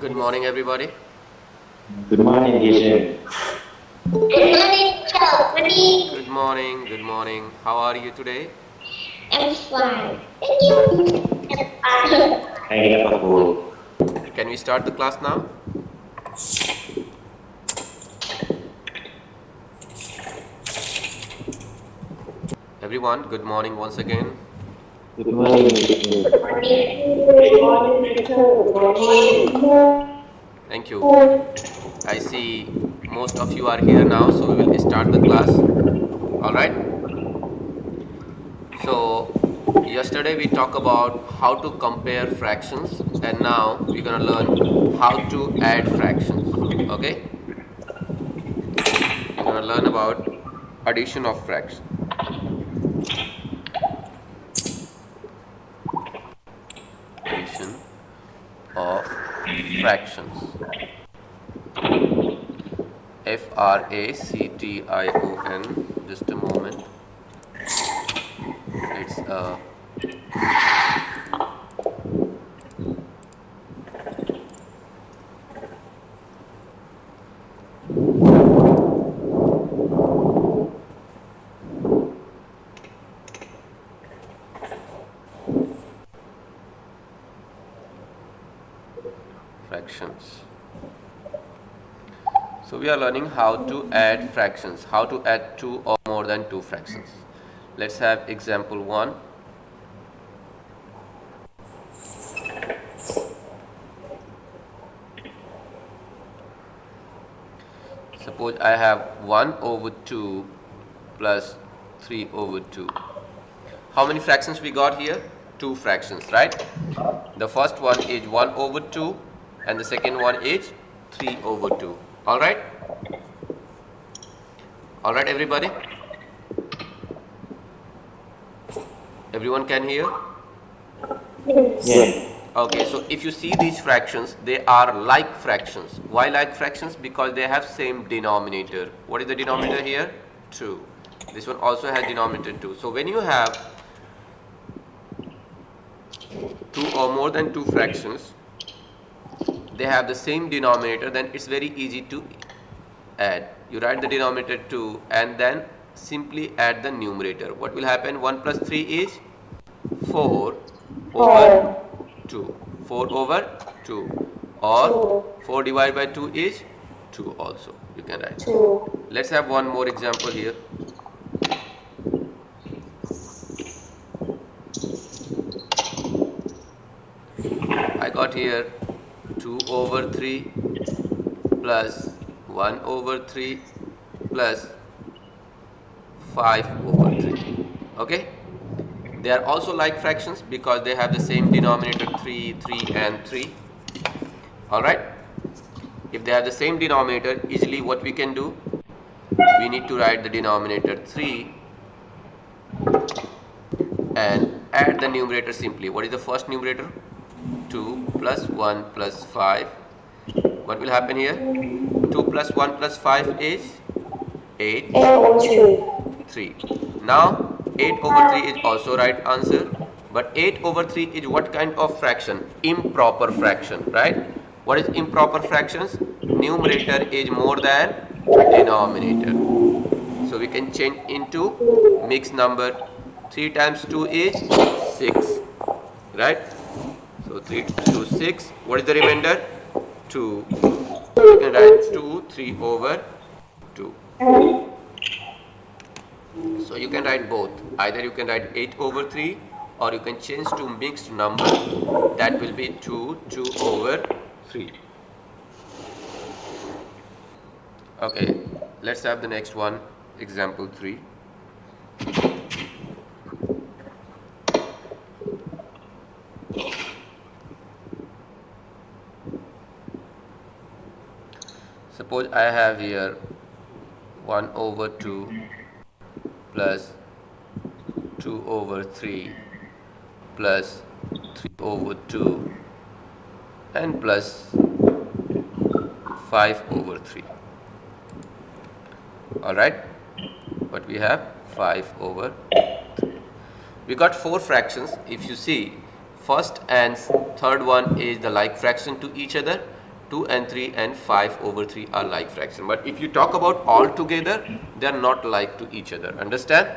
Good morning, everybody. Good morning, teacher. Good morning, teacher. Good morning. Good morning. Good morning. How are you today? I'm fine. Thank you. I'm fine. Thank you, Pak Bu. Can we start the class now? Everyone, good morning once again. Good morning, teacher. Good morning. Good morning, teacher. Good morning. Thank you. I see most of you are here now, so we will start the class. All right. So, yesterday we talked about how to compare fractions, and now we're gonna learn how to add fractions. Okay? We're gonna learn about addition of fractions. Addition of fractions. Fraction. Just a moment. It's a fractions. So we are learning how to add fractions, how to add two or more than two fractions. Let's have example 1. Suppose I have 1 over 2 plus 3 over 2. How many fractions we got here? Two fractions, right? The first one is 1 over 2 and the second one is 3 over 2. Alright? Alright, everybody? Everyone can hear? Yes. Okay, so if you see these fractions, they are like fractions. Why like fractions? Because they have same denominator. What is the denominator here? 2. This one also has denominator 2. So when you have two or more than two fractions, they have the same denominator, then it's very easy to add. You write the denominator 2 and then simply add the numerator. What will happen? 1 plus 3 is 4 over 2. 4 over 2. Or 4 divided by 2 is 2 also. You can write. Let's have one more example here. I got here 2 over 3 plus 1 over 3 plus 5 over 3. Okay? They are also like fractions because they have the same denominator 3, 3 and 3. Alright? If they have the same denominator, easily what we can do? We need to write the denominator 3 and add the numerator simply. What is the first numerator? 2 plus 1 plus 5. What will happen here? 2 plus 1 plus 5 is 8. 3. Now 8 over 3 is also right answer. But 8 over 3 is what kind of fraction? Improper fraction, right? What is improper fractions? Numerator is more than denominator. So we can change into mixed number. 3 times 2 is 6, right? So 3 times 2 is 6. What is the remainder? 2. You can write 2, 3 over 2. So you can write both. Either you can write 8 over 3 or you can change to mixed number. That will be 2, 2 over 3. Okay, let's have the next one. Example 3. Suppose I have here 1 over 2 plus 2 over 3 plus 3 over 2 and plus 5 over 3. Alright, but we have 5 over 3. We got 4 fractions. If you see, first and third one is the like fraction to each other 2 and 3 and 5 over 3 are like fraction. But if you talk about all together, they are not like to each other. Understand?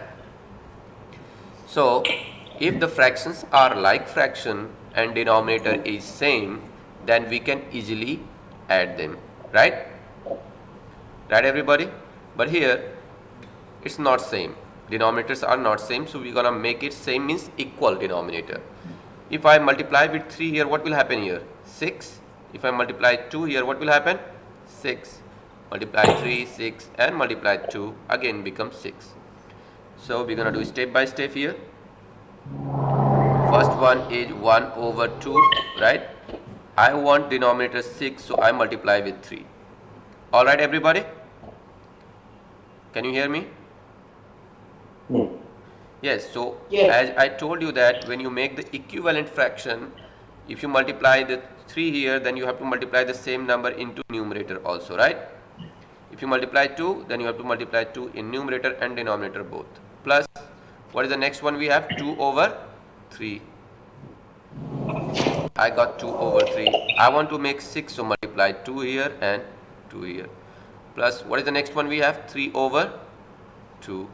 So, if the fractions are like fraction and denominator is same, then we can easily add them. Right? Right, everybody? But here, it's not same. Denominators are not same, so we're gonna make it same means equal denominator. If I multiply with 3 here, what will happen here? 6. If I multiply 2 here, what will happen? 6. Multiply 3, 6, and multiply 2, again becomes 6. So we're gonna do step by step here. First one is 1 over 2, right? I want denominator 6, so I multiply with 3. Alright, everybody? Can you hear me? Yes, so as I told you that when you make the equivalent fraction, if you multiply the 3 here, then you have to multiply the same number into numerator also, right? If you multiply 2, then you have to multiply 2 in numerator and denominator both. Plus, what is the next one we have? 2 over 3. I got 2 over 3. I want to make 6, so multiply 2 here and 2 here. Plus, what is the next one we have? 3 over 2.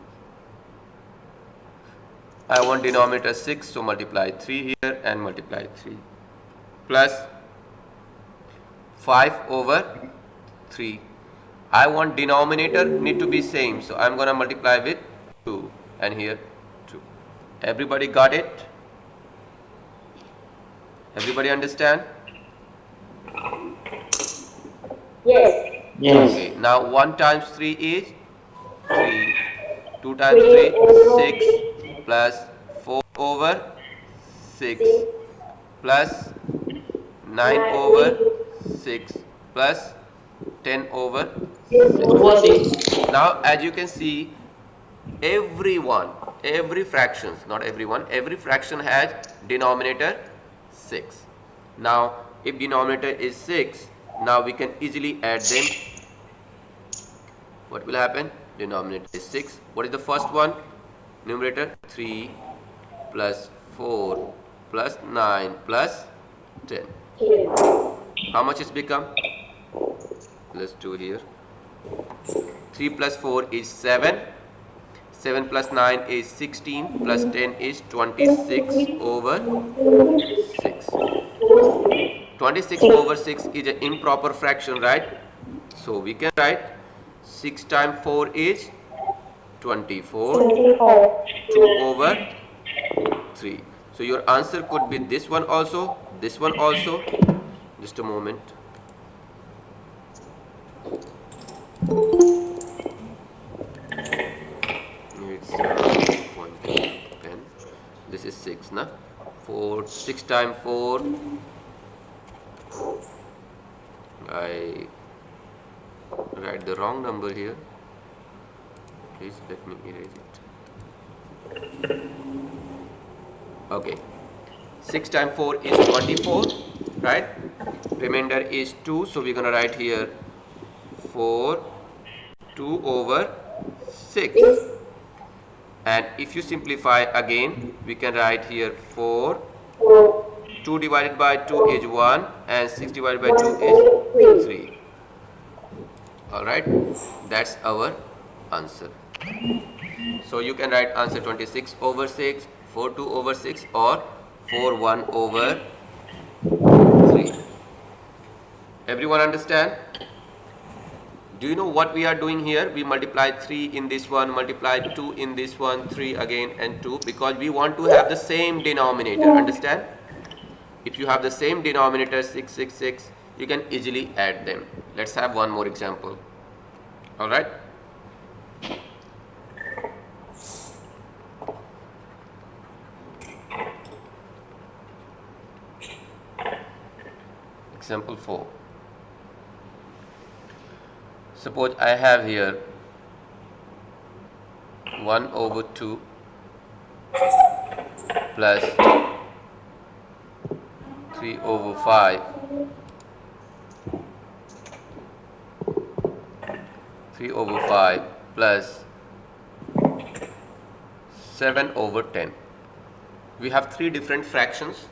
I want denominator 6, so multiply 3 here and multiply 3. Plus 5 over 3. I want denominator need to be same, so I'm going to multiply with 2 and here 2. Everybody got it? Everybody understand? Yes. Yes. Okay, now 1 times 3 is 3. 2 times 3 is 6 plus 4 over 6 plus 9 over 6 plus 10 over 6. Now as you can see, every fractions, not everyone, every fraction has denominator 6. Now if denominator is 6, now we can easily add them. What will happen? Denominator is 6. What is the first one? Numerator 3 plus 4 plus 9 plus 10. How much it's become? Let's do here. 3 plus 4 is 7. 7 plus 9 is 16 plus 10 is 26 over 6. 26 over 6 is an improper fraction, right? So we can write 6 times 4 is 24. 2 over 3. So your answer could be this one also, this one also. Just a moment. It's pointing pen. This is 6, na? 4. 6 times 4. I write the wrong number here. Please let me erase it. Okay. 6 times 4 is 24, right? Remainder is 2, so we're gonna write here 4, 2 over 6. And if you simplify again, we can write here 4. 2 divided by 2 is 1 and 6 divided by 2 is 3. Alright, that's our answer. So you can write answer 26 over 6, 42 over 6 or 41 over 3. Everyone understand? Do you know what we are doing here? We multiply 3 in this one, multiply 2 in this one, 3 again and 2, because we want to have the same denominator. Understand? If you have the same denominator 6, 6, 6, you can easily add them. Let's have one more example. Alright? Example 4. Suppose I have here 1 over 2 plus 3 over 5 3 over 5 plus 7 over 10. We have 3 different fractions.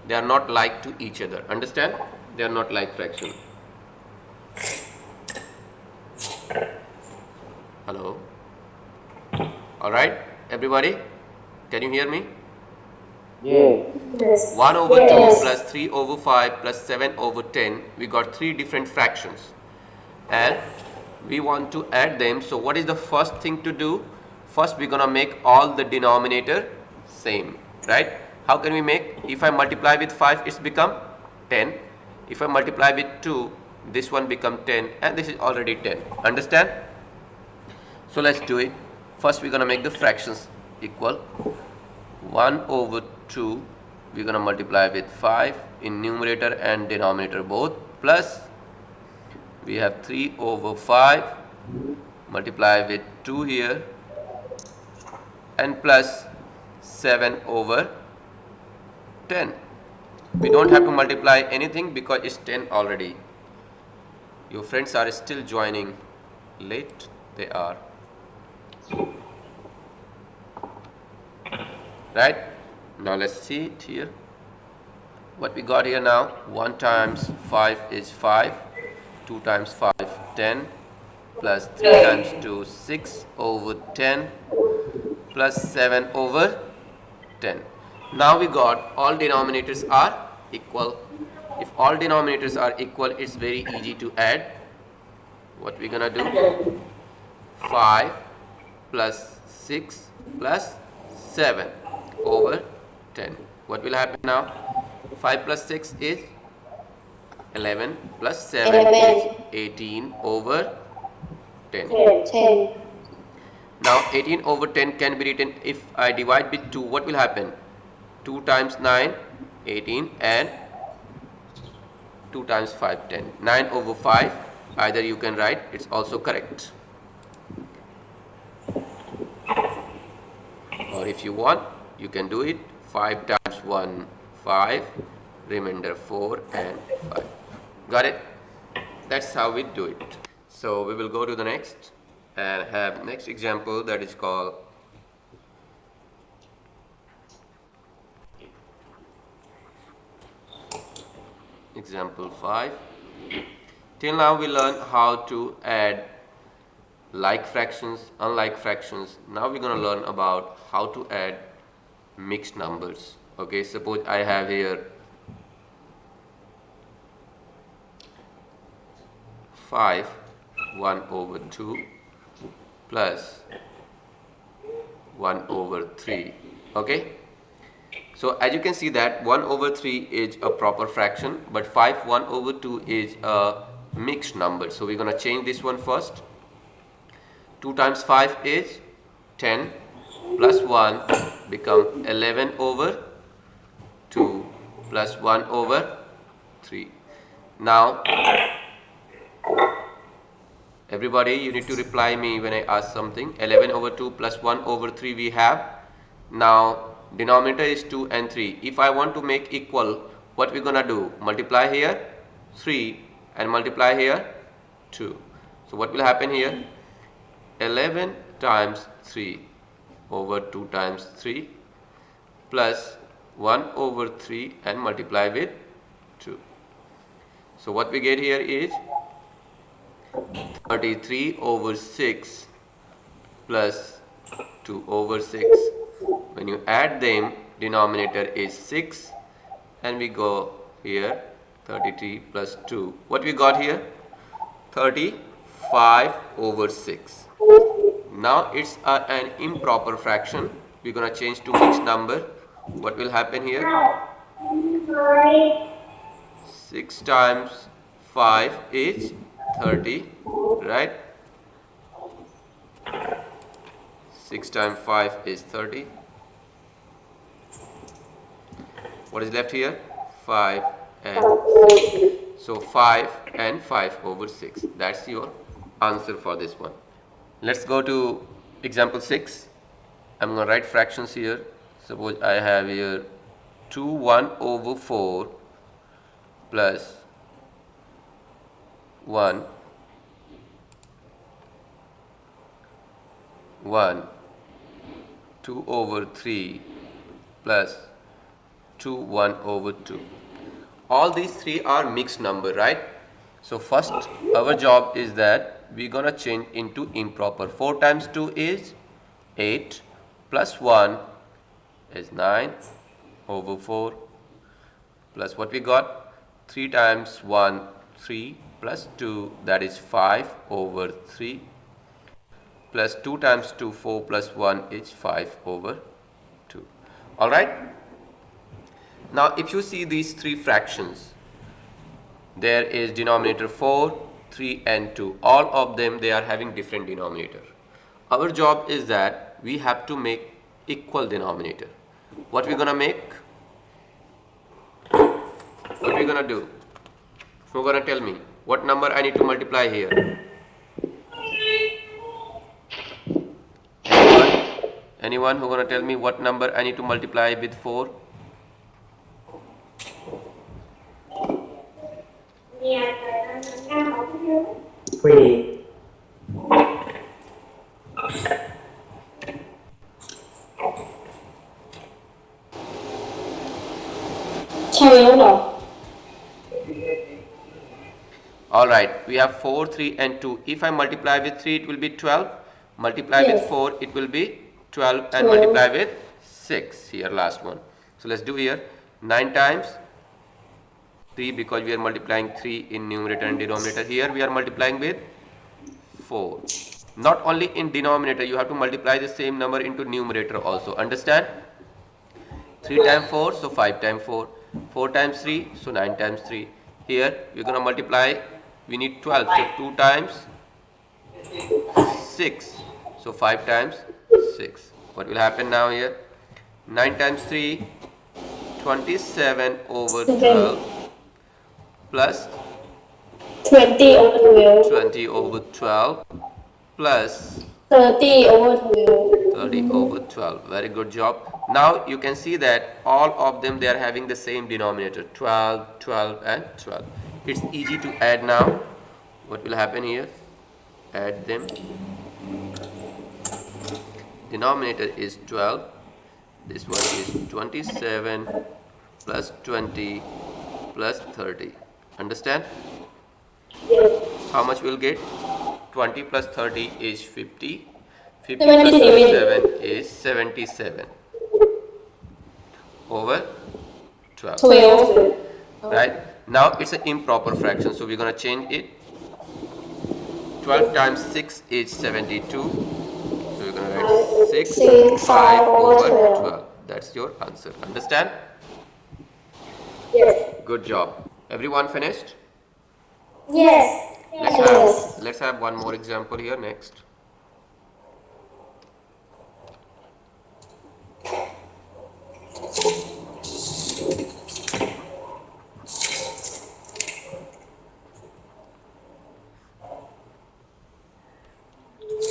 They are not like to each other. Understand? They are not like fractions. Hello. All right, everybody, can you hear me? Yes. 1 over 2 plus 3 over 5 plus 7 over 10. We got three different fractions and we want to add them. So what is the first thing to do? First we're gonna make all the denominator same, right? How can we make? If I multiply with 5, it's become 10. If I multiply with 2, this one become 10 and this is already 10. Understand? So let's do it. First we're gonna make the fractions equal. 1 over 2 we're going to multiply with 5 in numerator and denominator both, plus we have 3 over 5 multiply with 2 here and plus 7 over 10. We don't have to multiply anything because it's 10 already. Your friends are still joining late. They are. Right? Now let's see it here. What we got here now, 1 times 5 is 5, 2 times 5, 10, plus 3 times 2, 6 over 10, plus 7 over 10. Now we got all denominators are equal. If all denominators are equal, it's very easy to add. What we're gonna do? 5 plus 6 plus 7 over 10. What will happen now? 5 plus 6 is 11 plus 7 is 18 over 10. 10. Now 18 over 10 can be written, if I divide with 2, what will happen? 2 times 9, 18, and 2 times 5, 10. 9 over 5, either you can write, it's also correct. Or if you want, you can do it 5 times 1, 5, remainder 4 and 5. Got it? That's how we do it. So we will go to the next and have next example, that is called example 5. Till now we learned how to add like fractions, unlike fractions. Now we're going to learn about how to add mixed numbers. Okay, suppose I have here 5, 1 over 2 plus 1 over 3. Okay, so as you can see that 1 over 3 is a proper fraction, but 5, 1 over 2 is a mixed number. So we're going to change this one first. 2 times 5 is 10 plus 1 become 11 over 2 plus 1 over 3. Now everybody, you need to reply me when I ask something. 11 over 2 plus 1 over 3 we have. Now denominator is 2 and 3. If I want to make equal, what we're gonna do? Multiply here 3 and multiply here 2. So what will happen here? 11 times 3 over 2 times 3 plus 1 over 3 and multiply with 2. So what we get here is 33 over 6 plus 2 over 6. When you add them, denominator is 6 and we go here 33 plus 2. What we got here? 35 over 6. Now it's an improper fraction. We're gonna change to mixed number. What will happen here? 6 times 5 is 30, right? 6 times 5 is 30. What is left here? 5 and 6. So 5 and 5 over 6. That's your answer for this one. Let's go to example 6. I'm going to write fractions here. Suppose I have here 2 1 over 4 plus 1 1 2 over 3 plus 2 1 over 2. All these three are mixed number, right? So first our job is that we're gonna change into improper. 4 times 2 is 8 plus 1 is 9 over 4 plus what we got 3 times 1 3 plus 2 that is 5 over 3 plus 2 times 2 4 plus 1 is 5 over 2. Alright. Now if you see these three fractions, there is denominator 4, 3 and 2. All of them, they are having different denominator. Our job is that we have to make equal denominator. What we're gonna make? What we're gonna do? Who's gonna tell me what number I need to multiply here? Anyone? Anyone who gonna tell me what number I need to multiply with 4? Three. Alright, we have 4, 3 and 2. If I multiply with 3, it will be 12. Multiply with 4, it will be 12 and multiply with 6. Here, last one. So let's do here. 9 times 3 because we are multiplying 3 in numerator and denominator. Here we are multiplying with 4. Not only in denominator, you have to multiply the same number into numerator also. Understand? 3 times 4, so 5 times 4. 4 times 3, so 9 times 3. Here we're going to multiply, we need 12, so 2 times 6, so 5 times 6. What will happen now here? 9 times 3, 27 over 12 plus 20 over 12. 20 over 12 plus 30 over 12. 30 over 12. Very good job. Now you can see that all of them, they are having the same denominator, 12, 12 and 12. It's easy to add now. What will happen here? Add them. Denominator is 12. This one is 27 plus 20 plus 30. Understand? How much we'll get? 20 plus 30 is 50. 50 plus 37 is 77 over 12. 12. Right? Now it's an improper fraction, so we're going to change it. 12 times 6 is 72. So we're going to write 6, 5 over 12. That's your answer. Understand? Yes. Good job. Everyone finished? Yes. Let's have one more example here next.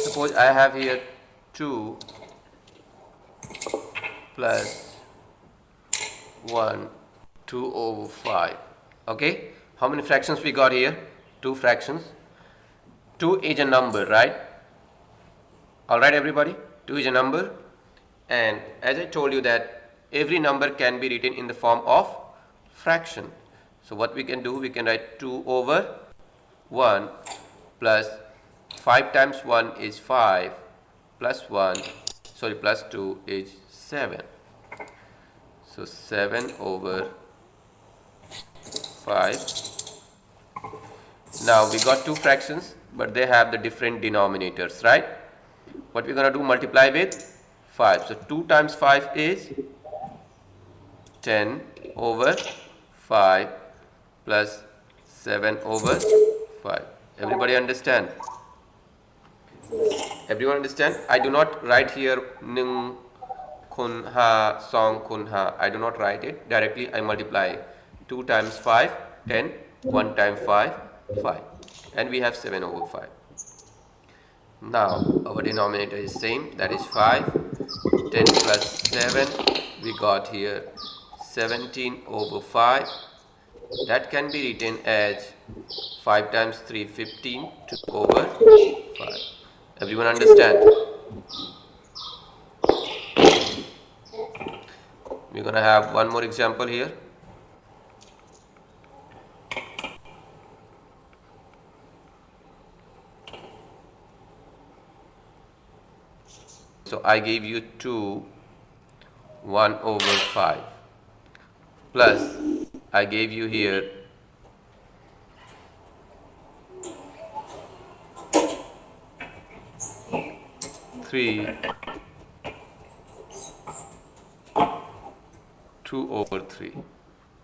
Suppose I have here 2 plus 1, 2 over 5. Okay? How many fractions we got here? 2 fractions. 2 is a number, right? Alright everybody? 2 is a number. And as I told you that every number can be written in the form of fraction. So what we can do, we can write 2 over 1 plus 5 times 1 is 5 plus 2 is 7. So 7 over 5. Now we got 2 fractions, but they have the different denominators, right? What we're going to do, multiply with 5. So 2 times 5 is 10 over 5 plus 7 over 5. Everybody understand? Everyone understand? I do not write here ning kun ha song kun ha. I do not write it directly. I multiply 2 times 5 10, 1 times 5 5, and we have 7 over 5. Now our denominator is same, that is 5. 10 plus 7, we got here 17 over 5. That can be written as 5 times 3 15, 2 over 5. Everyone understand? We're gonna have one more example here. So I gave you 2 1 over 5 plus I gave you here 3 2 over 3.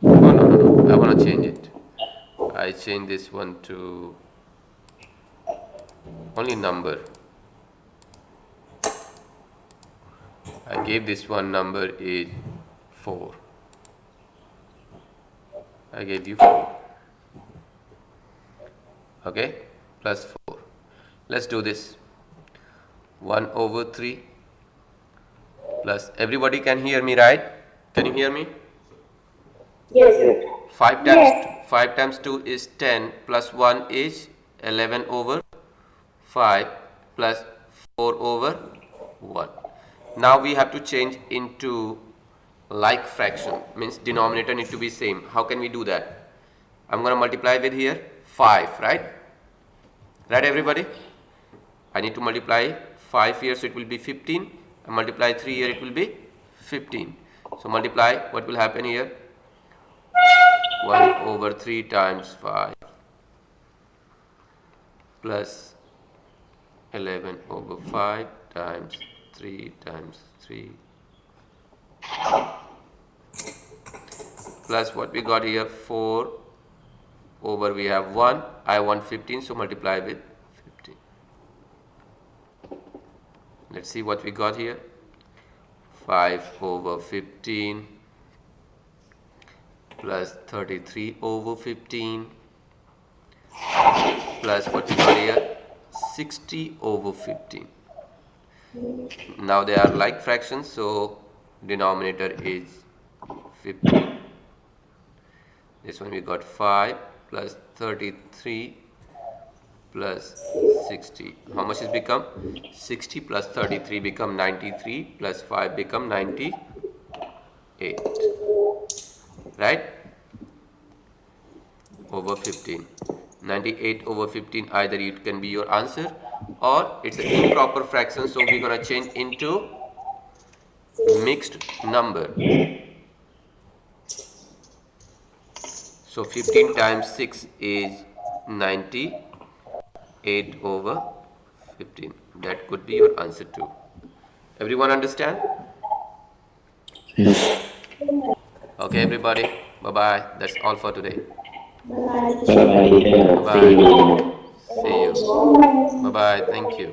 No, I want to change it. I change this one to only number. I gave this one number is 4. I gave you 4. Okay, plus 4. Let's do this. 1 over 3 plus, everybody can hear me, right? Can you hear me? Yes. 5 times 2 is 10 plus 1 is 11 over 5 plus 4 over 1. Now we have to change into like fraction, means denominator need to be same. How can we do that? I'm going to multiply with here 5, right? Right, everybody? I need to multiply 5 here, so it will be 15. And multiply 3 here, it will be 15. So multiply, what will happen here? 1 over 3 times 5 plus 11 over 5 times 3 times 3 plus what we got here, 4 over, we have 1. I want 15, so multiply with 15. Let's see what we got here. 5 over 15 plus 33 over 15 plus what we got here, 60 over 15. Now they are like fractions, so denominator is 15. This one we got 5 plus 33 plus 60. How much is become? 60 plus 33 become 93 plus 5 become 98. Right? Over 15. 98 over 15, either it can be your answer or it's an improper fraction, so we're going to change into mixed number. So 15 times 6 is 98 over 15. That could be your answer too. Everyone understand? Yes. Okay, everybody. Bye-bye. That's all for today. Bye bye. Bye. See you. Bye-bye. Thank you.